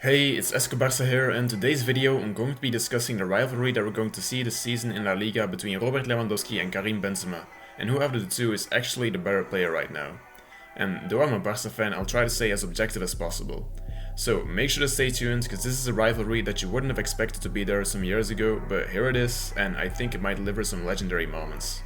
Hey, it's Barça here, and in today's video I'm going to be discussing the rivalry that we're going to see this season in La Liga between Robert Lewandowski and Karim Benzema, and who out of the two is actually the better player right now. And though I'm a Barça fan, I'll try to stay as objective as possible. So make sure to stay tuned, because this is a rivalry that you wouldn't have expected to be there some years ago, but here it is, and I think it might deliver some legendary moments.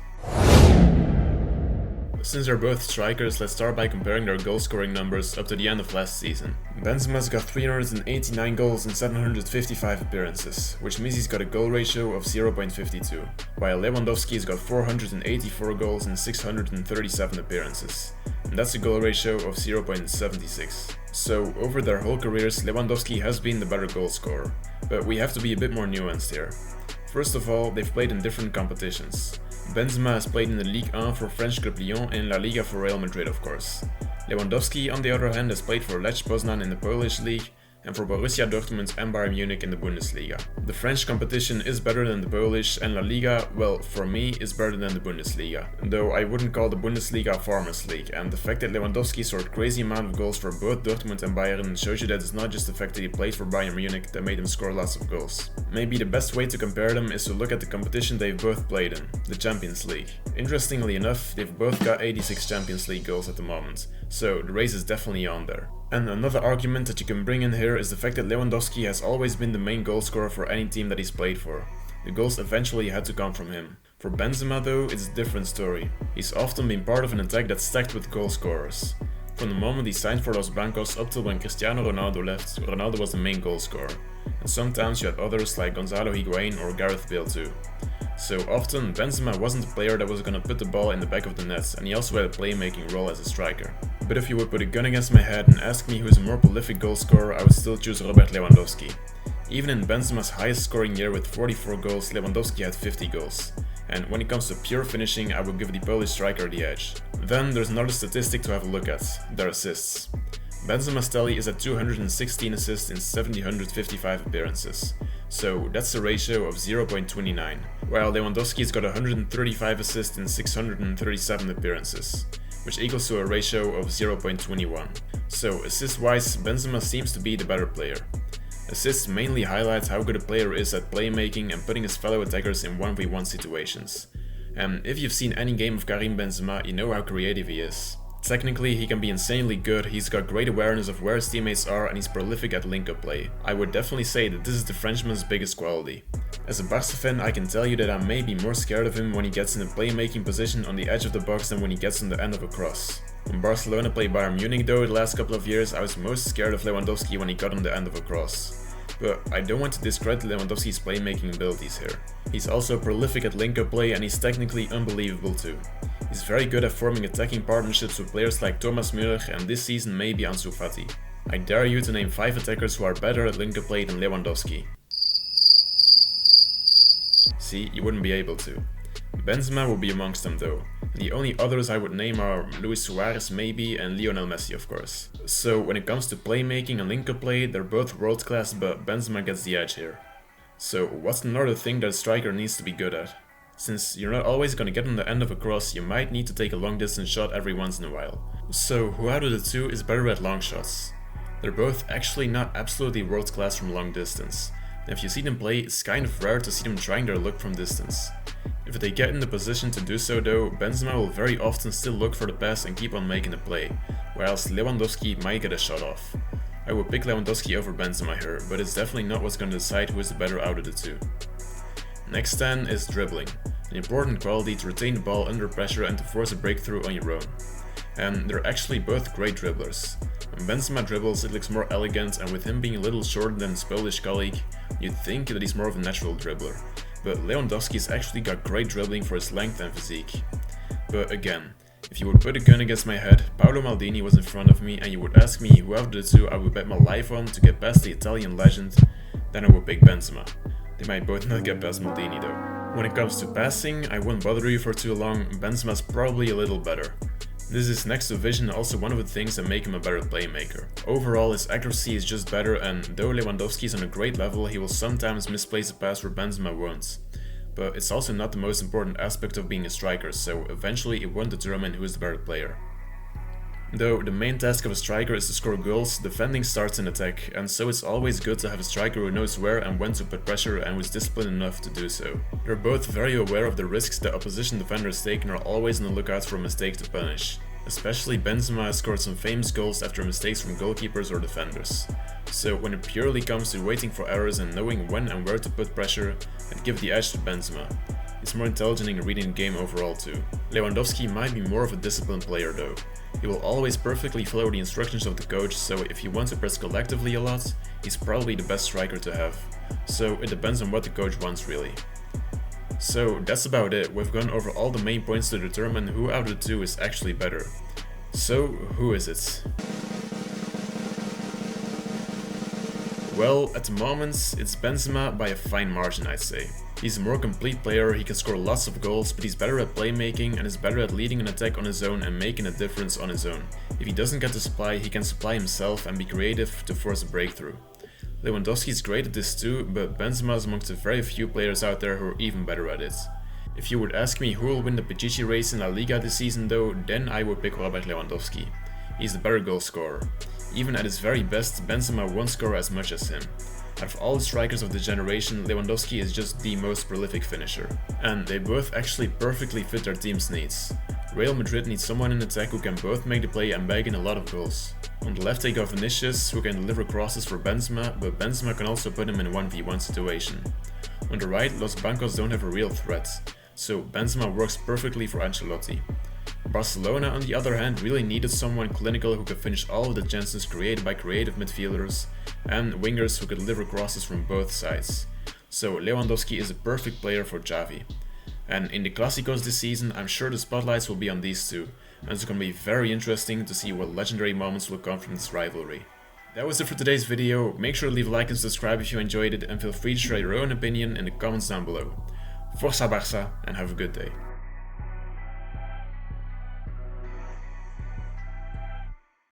Since they're both strikers, let's start by comparing their goal scoring numbers up to the end of last season. Benzema's got 389 goals in 755 appearances, which means he's got a goal ratio of 0.52, while Lewandowski's got 484 goals in 637 appearances, and that's a goal ratio of 0.76. So over their whole careers, Lewandowski has been the better goal scorer, but we have to be a bit more nuanced here. First of all, they've played in different competitions. Benzema has played in the Ligue 1 for French club Lyon and La Liga for Real Madrid, of course. Lewandowski, on the other hand, has played for Lech Poznan in the Polish league and for Borussia Dortmund and Bayern Munich in the Bundesliga. The French competition is better than the Polish, and La Liga, well, for me, is better than the Bundesliga. Though I wouldn't call the Bundesliga a farmers league, and the fact that Lewandowski scored crazy amount of goals for both Dortmund and Bayern shows you that it's not just the fact that he played for Bayern Munich that made him score lots of goals. Maybe the best way to compare them is to look at the competition they've both played in, the Champions League. Interestingly enough, they've both got 86 Champions League goals at the moment, so the race is definitely on there. And another argument that you can bring in here is the fact that Lewandowski has always been the main goal scorer for any team that he's played for. The goals eventually had to come from him. For Benzema though, it's a different story. He's often been part of an attack that's stacked with goal scorers. From the moment he signed for Los Blancos up till when Cristiano Ronaldo left, Ronaldo was the main goal scorer. And sometimes you had others like Gonzalo Higuain or Gareth Bale too. So often, Benzema wasn't the player that was gonna put the ball in the back of the net, and he also had a playmaking role as a striker. But if you would put a gun against my head and ask me who is a more prolific goal scorer, I would still choose Robert Lewandowski. Even in Benzema's highest scoring year with 44 goals, Lewandowski had 50 goals. And when it comes to pure finishing, I would give the Polish striker the edge. Then there's another statistic to have a look at, their assists. Benzema's tally is at 216 assists in 755 appearances. So that's a ratio of 0.29, while Lewandowski's got 135 assists in 637 appearances, which equals to a ratio of 0.21. So assist-wise, Benzema seems to be the better player. Assists mainly highlight how good a player is at playmaking and putting his fellow attackers in 1v1 situations. And if you've seen any game of Karim Benzema, you know how creative he is. Technically, he can be insanely good, he's got great awareness of where his teammates are, and he's prolific at link-up play. I would definitely say that this is the Frenchman's biggest quality. As a Barca fan, I can tell you that I may be more scared of him when he gets in a playmaking position on the edge of the box than when he gets on the end of a cross. When Barcelona played Bayern Munich though the last couple of years, I was most scared of Lewandowski when he got on the end of a cross. But I don't want to discredit Lewandowski's playmaking abilities here. He's also prolific at link-up play, and he's technically unbelievable too. He's very good at forming attacking partnerships with players like Thomas Müller and this season maybe Ansu Fati. I dare you to name 5 attackers who are better at link-up play than Lewandowski. See, you wouldn't be able to. Benzema will be amongst them though. The only others I would name are Luis Suarez maybe and Lionel Messi of course. So when it comes to playmaking and link-up play, they're both world class, but Benzema gets the edge here. So what's another thing that a striker needs to be good at? Since you're not always gonna get on the end of a cross, you might need to take a long distance shot every once in a while. So who out of the two is better at long shots? They're both actually not absolutely world class from long distance. And if you see them play, it's kind of rare to see them trying their luck from distance. If they get in the position to do so though, Benzema will very often still look for the pass and keep on making the play, whilst Lewandowski might get a shot off. I would pick Lewandowski over Benzema here, but it's definitely not what's going to decide who is the better out of the two. Next then is dribbling, an important quality to retain the ball under pressure and to force a breakthrough on your own. And they're actually both great dribblers. When Benzema dribbles, it looks more elegant, and with him being a little shorter than his Polish colleague, you'd think that he's more of a natural dribbler. But Lewandowski's actually got great dribbling for his length and physique. But again, if you would put a gun against my head, Paolo Maldini was in front of me, and you would ask me who out of the two I would bet my life on to get past the Italian legend, then I would pick Benzema. They might both not get past Maldini though. When it comes to passing, I won't bother you for too long, Benzema's probably a little better. This is next to vision also one of the things that make him a better playmaker. Overall, his accuracy is just better, and though Lewandowski is on a great level, he will sometimes misplace a pass where Benzema won't. But it's also not the most important aspect of being a striker, so eventually it won't determine who is the better player. Though the main task of a striker is to score goals, defending starts in attack, and so it's always good to have a striker who knows where and when to put pressure and who is disciplined enough to do so. They're both very aware of the risks the opposition defenders take and are always on the lookout for a mistake to punish. Especially Benzema has scored some famous goals after mistakes from goalkeepers or defenders. So when it purely comes to waiting for errors and knowing when and where to put pressure, I'd give the edge to Benzema. He's more intelligent in reading the game overall too. Lewandowski might be more of a disciplined player though. He will always perfectly follow the instructions of the coach, so if you want to press collectively a lot, he's probably the best striker to have. So it depends on what the coach wants really. So that's about it. We've gone over all the main points to determine who out of the two is actually better. So who is it? Well, at the moment, it's Benzema by a fine margin, I'd say. He's a more complete player, he can score lots of goals, but he's better at playmaking and is better at leading an attack on his own and making a difference on his own. If he doesn't get the supply, he can supply himself and be creative to force a breakthrough. Lewandowski is great at this too, but Benzema is amongst the very few players out there who are even better at it. If you would ask me who will win the Pichichi race in La Liga this season though, then I would pick Robert Lewandowski. He's the better goal scorer. Even at his very best, Benzema won't score as much as him. Out of all the strikers of the generation, Lewandowski is just the most prolific finisher. And they both actually perfectly fit their team's needs. Real Madrid needs someone in attack who can both make the play and bag in a lot of goals. On the left they got Vinicius, who can deliver crosses for Benzema, but Benzema can also put him in a 1v1 situation. On the right, Los Blancos don't have a real threat, so Benzema works perfectly for Ancelotti. Barcelona, on the other hand, really needed someone clinical who could finish all of the chances created by creative midfielders, and wingers who could deliver crosses from both sides. So Lewandowski is a perfect player for Xavi. And in the Clásicos this season, I'm sure the spotlights will be on these two, and it's going to be very interesting to see what legendary moments will come from this rivalry. That was it for today's video. Make sure to leave a like and subscribe if you enjoyed it, and feel free to share your own opinion in the comments down below. Força Barça, and have a good day.